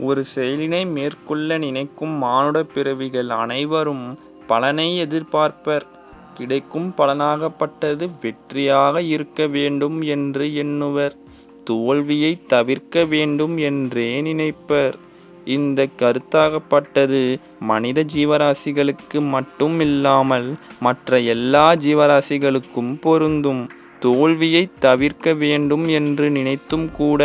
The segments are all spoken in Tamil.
ஒரு செயலினை மேற்கொள்ள நினைக்கும் மானுட பிறவிகள் அனைவரும் பலனை எதிர்பார்ப்பர். கிடைக்கும் பலனாகப்பட்டது வெற்றியாக இருக்க வேண்டும் என்று எண்ணுவர். தோல்வியை தவிர்க்க வேண்டும் என்றே நினைப்பர். இந்த கருத்தாகப்பட்டது மனித ஜீவராசிகளுக்கு மட்டும் இல்லாமல் மற்ற எல்லா ஜீவராசிகளுக்கும் பொருந்தும். தோல்வியை தவிர்க்க வேண்டும் என்று நினைத்தும் கூட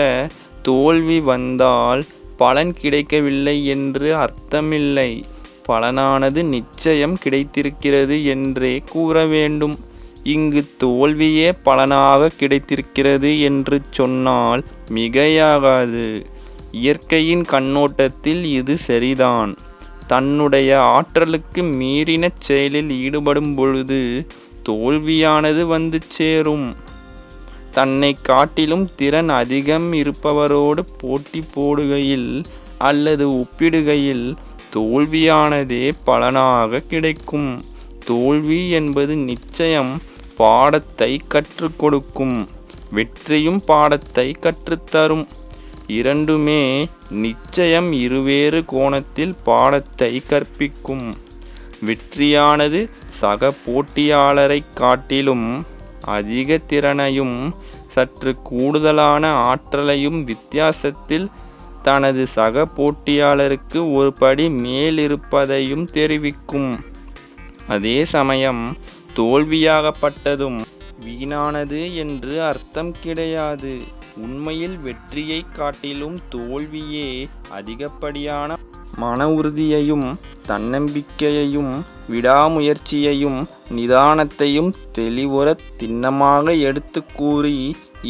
தோல்வி வந்தால் பலன் கிடைக்கவில்லை என்று அர்த்தமில்லை. பலனானது நிச்சயம் கிடைத்திருக்கிறது என்றே கூற வேண்டும். இங்கு தோல்வியே பலனாக கிடைத்திருக்கிறது என்று சொன்னால் மிகையாகாது. இயற்கையின் கண்ணோட்டத்தில் இது சரிதான். தன்னுடைய ஆற்றலுக்கு மீறின செயலில் ஈடுபடும் பொழுது தோல்வியானது வந்து சேரும். தன்னை காட்டிலும் திறன் அதிகம் இருப்பவரோடு போட்டி போடுகையில் அல்லது ஒப்பிடுகையில் தோல்வியானதே பலனாக கிடைக்கும். தோல்வி என்பது நிச்சயம் பாடத்தை கற்றுக் கொடுக்கும். வெற்றியும் பாடத்தை கற்றுத்தரும். இரண்டுமே நிச்சயம் இருவேறு கோணத்தில் பாடத்தை கற்பிக்கும். வெற்றியானது சக போட்டியாளரை காட்டிலும் அதிக திறனையும் சற்று கூடுதலான ஆற்றலையும் வித்தியாசத்தில் தனது சக போட்டியாளருக்கு ஒரு படி மேலிருப்பதையும் தெரிவிக்கும். அதே சமயம் தோல்வியாகப்பட்டதும் வீணானது என்று அர்த்தம் கிடையாது. உண்மையில் வெற்றியை காட்டிலும் தோல்வியே அதிகப்படியான மன உறுதியையும் தன்னம்பிக்கையையும் விடாமுயற்சியையும் நிதானத்தையும் தெளிவுற திண்ணமாக எடுத்து கூறி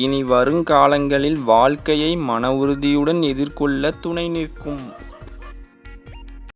இனி வருங்காலங்களில் வாழ்க்கையை மன உறுதியுடன் எதிர்கொள்ள துணை நிற்கும்.